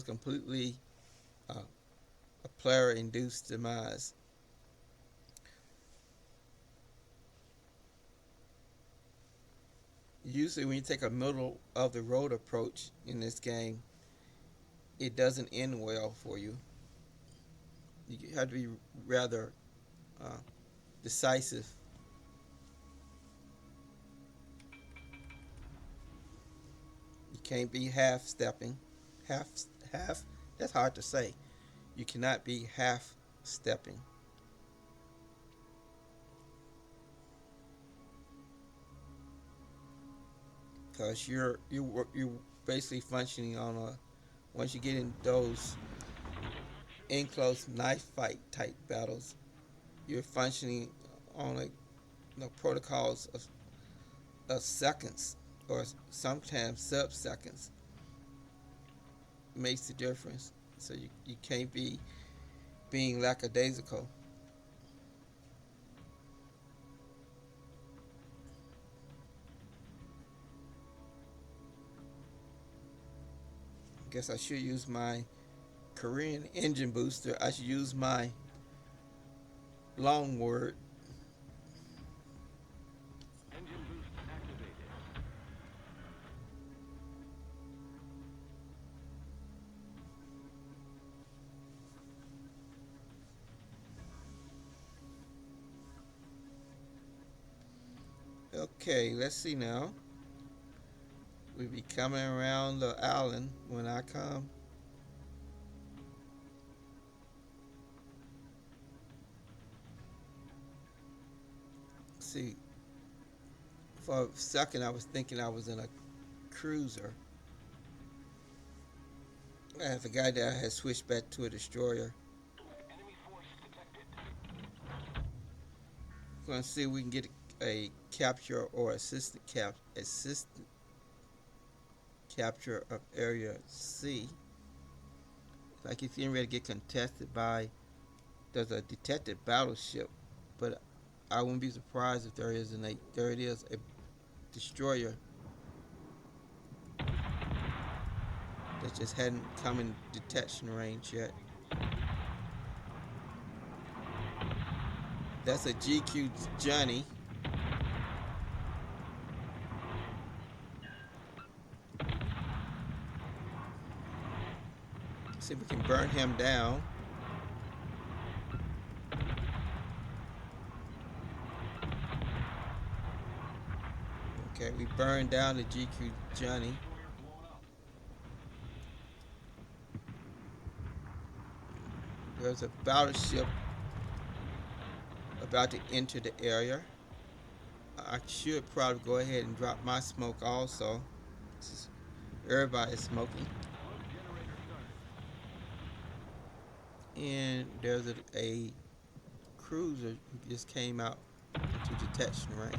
was completely a player-induced demise. Usually, when you take a middle of the road approach in this game, it doesn't end well for you. You have to be rather uh, decisive. You can't be half stepping. Half, half, that's hard to say. You cannot be half stepping. Because you're basically functioning on a, once you get in those in close knife fight type battles, you're functioning on a protocols of seconds or sometimes sub seconds. Makes the difference. So you can't be being lackadaisical. I guess I should use my Korean engine booster. I should use my long word. Engine boost activated. Okay, let's see now. We'll be coming around the island when I come. See, for a second I was thinking I was in a cruiser. I forgot that I had switched back to a destroyer. Enemy force detected. We're gonna see if we can get a capture or assistant capture of area C. Like it's getting ready to get contested by, there's a detected battleship, but I wouldn't be surprised if there isn't a, there it is, a destroyer that just hadn't come in detection range yet. That's a GQ Johnny. See if we can burn him down. Okay, we burned down the GQ Johnny. There's a battleship about to enter the area. I should probably go ahead and drop my smoke also. Everybody's smoking. And there's a cruiser who just came out into detection range.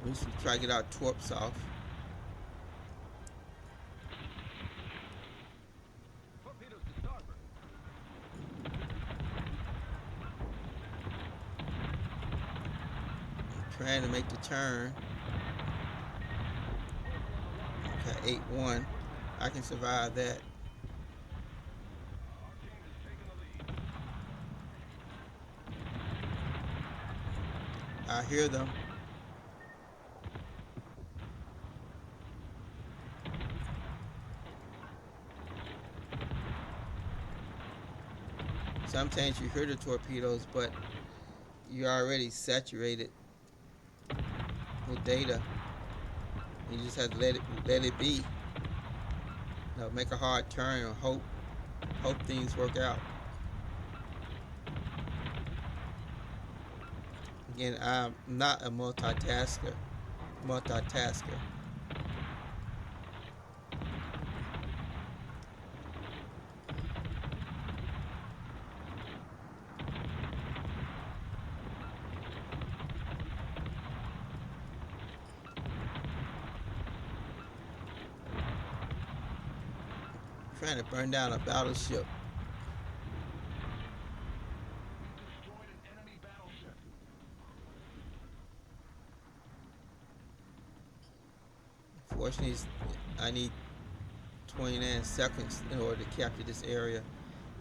We should try to get our torps off. Torpedoes to starboard. I'm trying to make the turn. Okay, 8-1. I can survive that. I hear them. Sometimes you hear the torpedoes, but you're already saturated with data. You just have to let it be. Make a hard turn and hope things work out. Again, I'm not a multitasker. Trying to burn down a battleship. Unfortunately, I need 29 seconds in order to capture this area.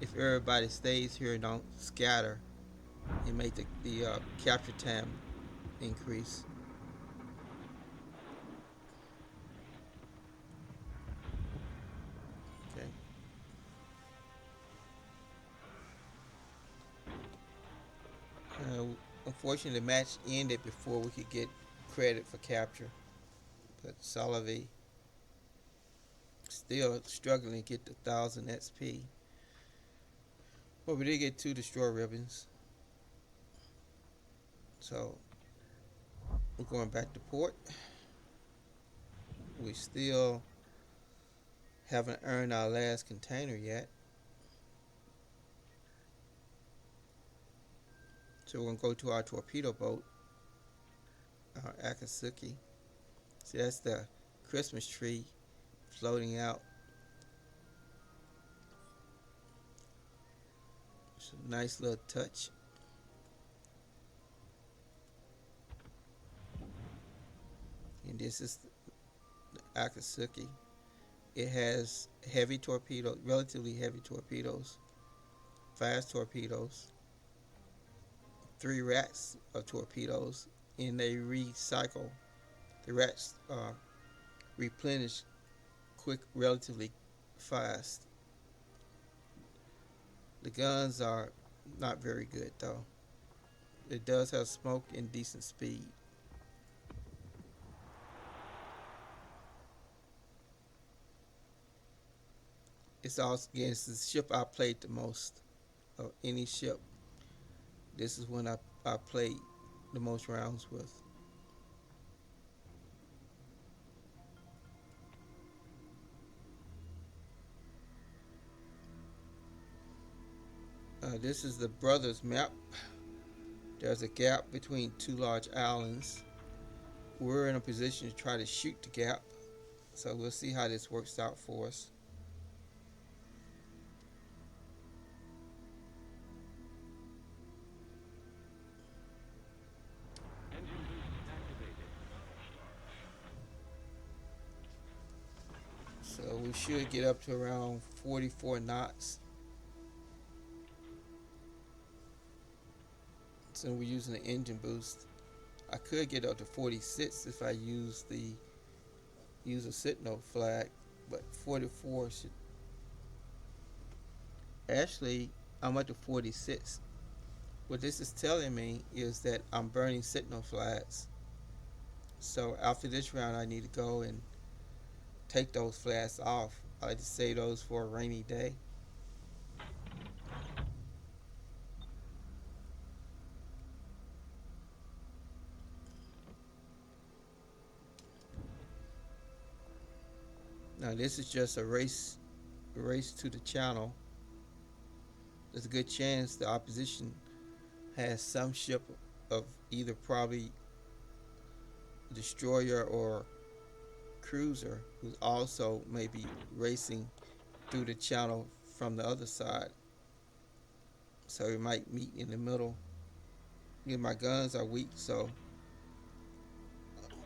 If everybody stays here and don't scatter, it make the capture time increase. Okay. Unfortunately, the match ended before we could get credit for capture. But Salavi still struggling to get the 1,000 XP. But we did get 2 destroy ribbons. So we're going back to port. We still haven't earned our last container yet. So we're going to go to our torpedo boat, our Akatsuki. See, that's the Christmas tree floating out. It's a nice little touch. And this is the Akatsuki. It has heavy torpedoes, relatively heavy torpedoes, fast torpedoes, 3 racks of torpedoes, and they recycle. The racks replenish quick, relatively fast. The guns are not very good though. It does have smoke and decent speed. It's also, again, it's the ship I played the most of any ship. This is when I played the most rounds with. This is the brothers map. There's a gap between 2 large islands. We're in a position to try to shoot the gap. So we'll see how this works out for us. Engine boost activated. So we should get up to around 44 knots. So we're using the engine boost. I could get up to 46 if I use a signal flag, but 44 should. Actually, I'm up to 46. What this is telling me is that I'm burning signal flags. So after this round, I need to go and take those flags off. I like to save those for a rainy day. Now this is just a race to the channel. There's a good chance the opposition has some ship of either probably destroyer or cruiser who's also maybe racing through the channel from the other side. So we might meet in the middle. Yeah, my guns are weak, so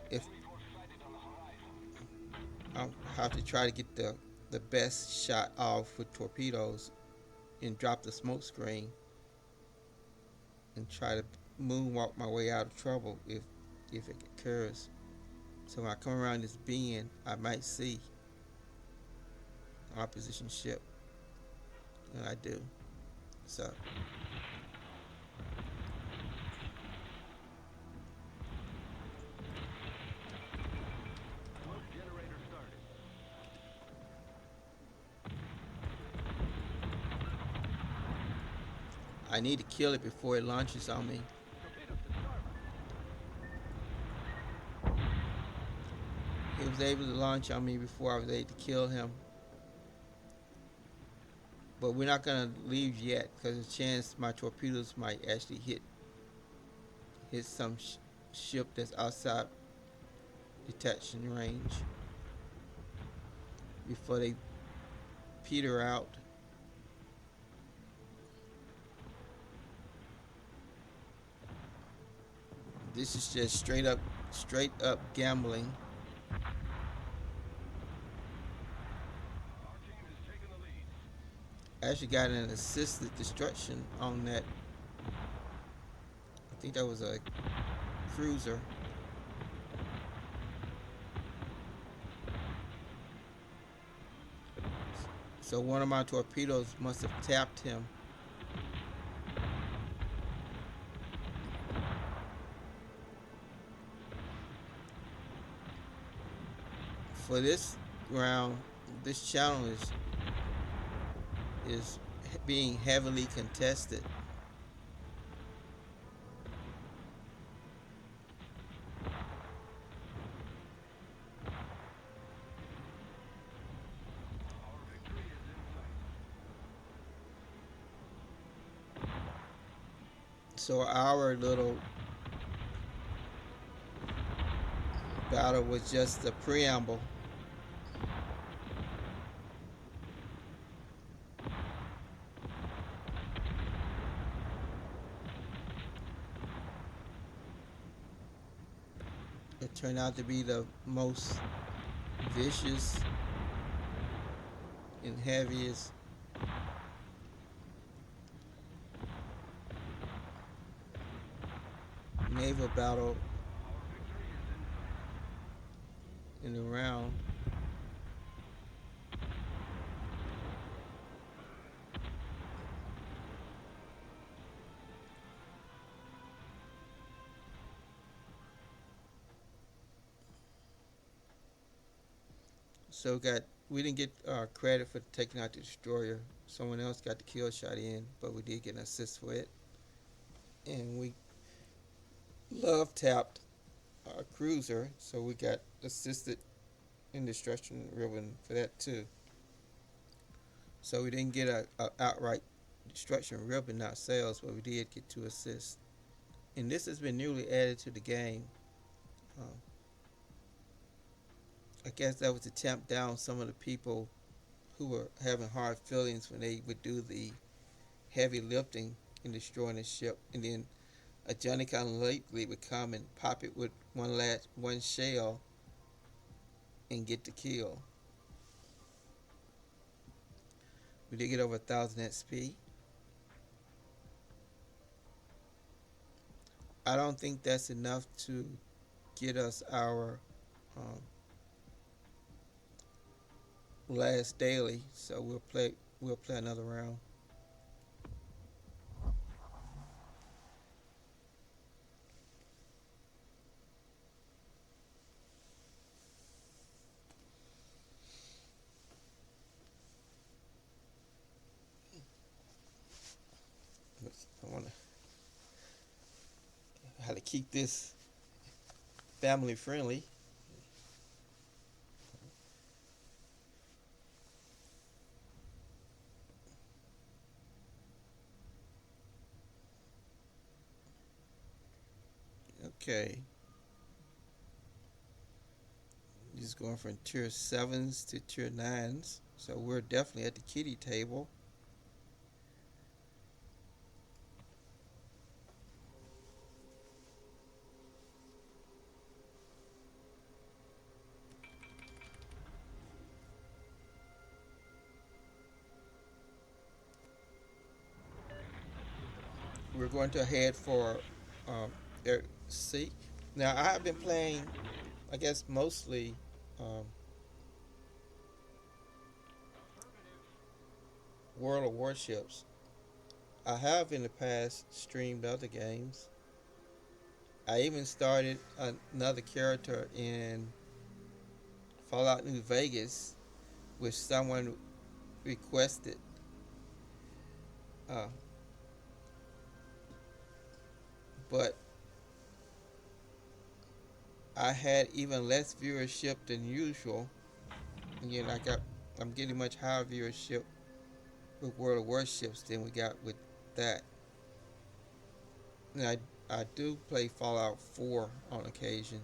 if I'll have to try to get the best shot off with torpedoes and drop the smoke screen and try to moonwalk my way out of trouble if it occurs. So when I come around this bend, I might see an opposition ship, and I do. So Smoke generator started. I need to kill it before it launches on me. Torpedoes to starboard. He was able to launch on me before I was able to kill him. But we're not gonna leave yet because there's a chance my torpedoes might actually hit some ship that's outside detection range before they peter out. This is just straight up gambling. actually got an assisted destruction on that. I think that was a cruiser. So one of my torpedoes must have tapped him. For this round, this channel is being heavily contested. Our victory is in sight. So our little battle was just the preamble. It turned out to be the most vicious and heaviest naval battle Our victory is in sight. in the round. So we didn't get credit for taking out the destroyer. Someone else got the kill shot in, but we did get an assist for it. And we love tapped our cruiser, so we got assisted in destruction ribbon for that too. So we didn't get a outright destruction ribbon ourselves, but we did get 2 assists. And this has been newly added to the game. Um, I guess that was to tamp down some of the people who were having hard feelings when they would do the heavy lifting in destroying the ship, and then a Johnny kind of lately would come and pop it with one shell and get the kill. We did get over 1,000 XP. I don't think that's enough to get us our um, last daily, so we'll play another round. I want to how to keep this family friendly. Okay, just going from tier 7s to tier 9s, so we're definitely at the kitty table. We're going to head for Air C. Now I have been playing, I guess mostly um, Affirmative. World of Warships. I have in the past streamed other games. I even started another character in Fallout New Vegas, which someone requested. Uh, but I had even less viewership than usual. Again, I'm getting much higher viewership with World of Warships than we got with that. And I do play Fallout 4 on occasion.